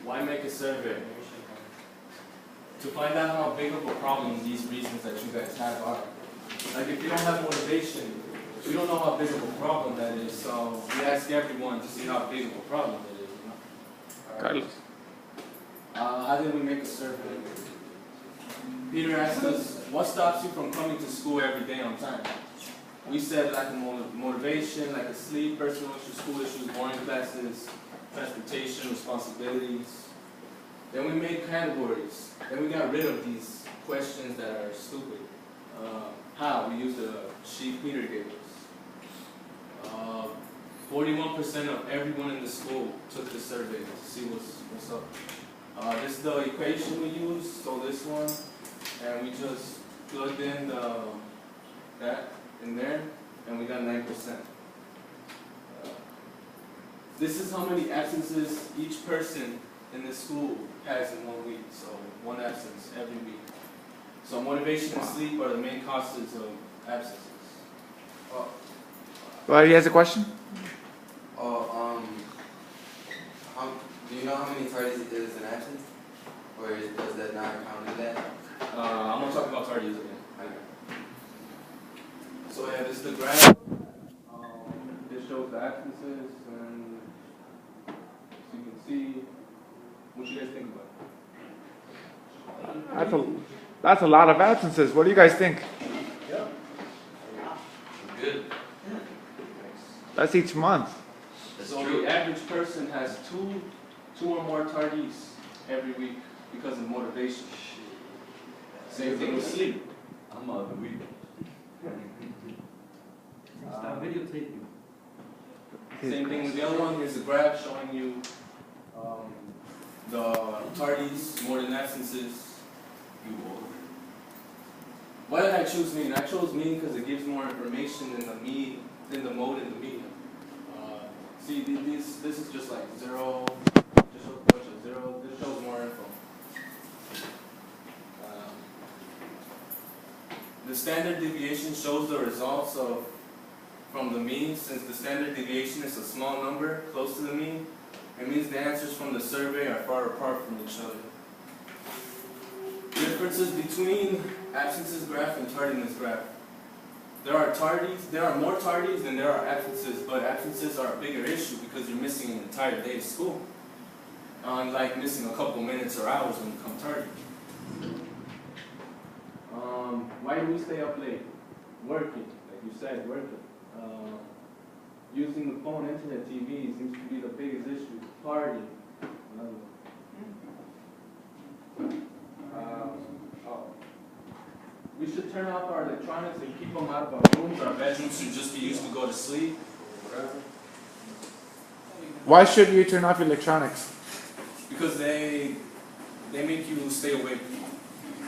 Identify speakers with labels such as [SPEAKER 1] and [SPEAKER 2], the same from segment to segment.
[SPEAKER 1] Why make a survey? To find out how big of a problem these reasons that you guys have are. Like if you don't have motivation, we don't know how big of a problem that is, so we ask everyone to see how big of a problem it is. You know?
[SPEAKER 2] Carlos.
[SPEAKER 1] How did we make a survey? Peter asked us, what stops you from coming to school every day on time? We said lack of motivation, lack of sleep, personal issues, school issues, boring classes, transportation, responsibilities. Then we made categories. Then we got rid of these questions that are stupid. How? We used a sheet Peter gave us. 41% of everyone in the school took the survey to see what's up. This is the equation we used, so this one, and we just plugged in that in there, and we got 9%. This is how many absences each person in the school has in 1 week, so 1 absence every week. So motivation and sleep are the main causes of absences.
[SPEAKER 2] Well, he has a question?
[SPEAKER 3] Do you know how many tardies is an absence? Or does that not count in that?
[SPEAKER 1] I'm going to talk about tardies again. So yeah, this is the graph. This shows the absences, and so you can see what you guys think about it.
[SPEAKER 2] That's a lot of absences. What do you guys think?
[SPEAKER 1] Yeah.
[SPEAKER 3] Good.
[SPEAKER 2] That's each month.
[SPEAKER 1] So the average person has two or more tardies every week because of motivation. Same thing with sleep.
[SPEAKER 4] I'm out of the week. Stop videotaping.
[SPEAKER 1] Same thing with the other one. Here's a graph showing you the tardies more than absences. Why did I choose mean? I chose mean because it gives more information in the mean than the mode in the median. See, this is just like 0, just a bunch of 0. This shows more info. The standard deviation shows the results from the mean. Since the standard deviation is a small number close to the mean, it means the answers from the survey are far apart from each other. Differences between absences graph and tardiness graph. There are more tardies than there are absences, but absences are a bigger issue because you're missing an entire day of school. Unlike missing a couple minutes or hours when you come tardy. Why do we stay up late? Working, like you said, working. Using the phone, internet, TV seems to be the biggest issue. Partying, another one. We should turn off our electronics and keep them out of our rooms. Our bedrooms should just be used to go to sleep or whatever.
[SPEAKER 2] Why should you turn off electronics?
[SPEAKER 1] Because they make you stay awake.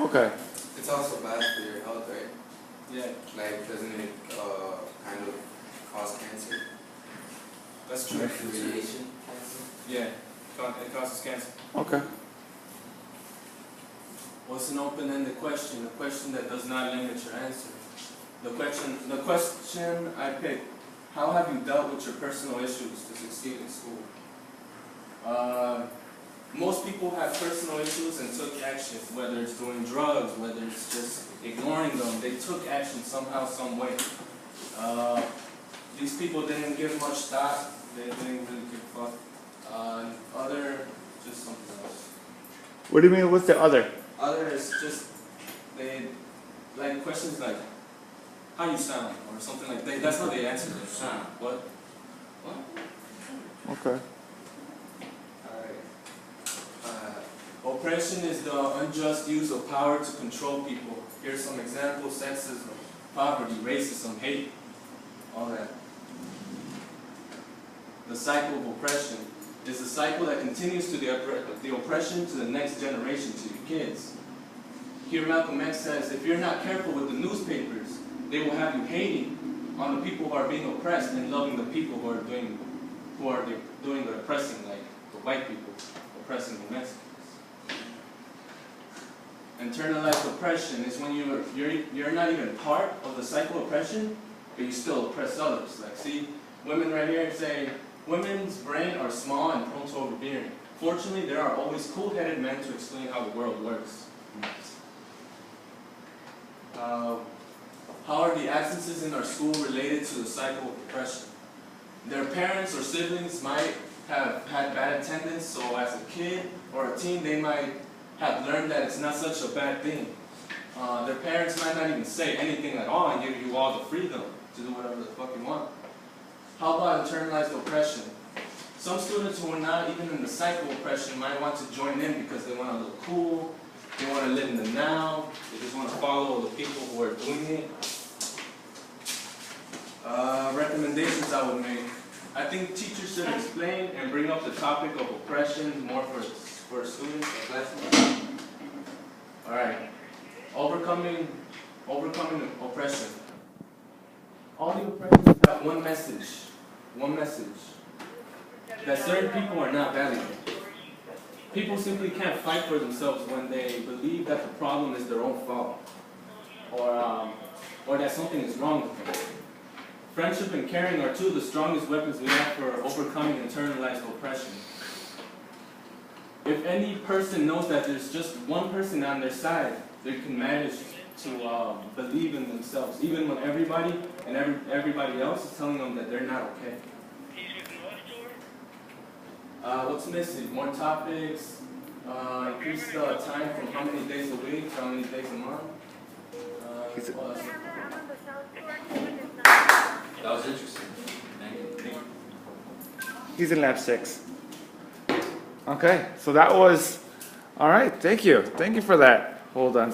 [SPEAKER 2] Okay.
[SPEAKER 3] It's also bad for your health, right?
[SPEAKER 1] Yeah.
[SPEAKER 3] Like, doesn't it kind of cause cancer?
[SPEAKER 1] That's true.
[SPEAKER 3] Radiation cancer?
[SPEAKER 1] Yeah, it causes cancer.
[SPEAKER 2] Okay.
[SPEAKER 1] What's an open-ended question? A question that does not limit your answer. The question I picked, how have you dealt with your personal issues to succeed in school? Most people have personal issues and took action, whether it's doing drugs, whether it's just ignoring them. They took action somehow, some way. These people didn't give much thought. They didn't really give fuck. Other, just something else.
[SPEAKER 2] What do you mean, what's the other?
[SPEAKER 1] Other is just, they, like questions like, how you sound, or something like that. That's how they answer it. Sound. What?
[SPEAKER 2] Okay.
[SPEAKER 1] Oppression is the unjust use of power to control people. Here's some examples: sexism, poverty, racism, hate, all that. The cycle of oppression is the cycle that continues to the oppression to the next generation, to your kids. Here Malcolm X says, if you're not careful with the newspapers, they will have you hating on the people who are being oppressed and loving the people who are doing the oppressing, like the white people oppressing the Mexicans. Internalized oppression is when you're not even part of the cycle of oppression, but you still oppress others. Like, see, women right here say, women's brain are small and prone to overbearing. Fortunately, there are always cool-headed men to explain how the world works. How are the absences in our school related to the cycle of oppression? Their parents or siblings might have had bad attendance, so as a kid or a teen, they might have learned that it's not such a bad thing. Their parents might not even say anything at all and give you all the freedom to do whatever the fuck you want. How about internalized oppression? Some students who are not even in the cycle of oppression might want to join in because they want to look cool, they want to live in the now, they just want to follow the people who are doing it. Recommendations I would make. I think teachers should explain and bring up the topic of oppression more for students and classmates. Alright. Overcoming oppression. All the oppressions have one message. That certain people are not valuable. People simply can't fight for themselves when they believe that the problem is their own fault. Or that something is wrong with them. Friendship and caring are two of the strongest weapons we have for overcoming internalized oppression. If any person knows that there's just one person on their side, they can manage to believe in themselves, even when everybody and everybody else is telling them that they're not okay. What's missing? More topics, increase the time from how many days a week to how many days a month.
[SPEAKER 3] That was interesting. Thank you.
[SPEAKER 2] He's in lab 6. Okay, so that was, all right, thank you. Thank you for that. Hold on.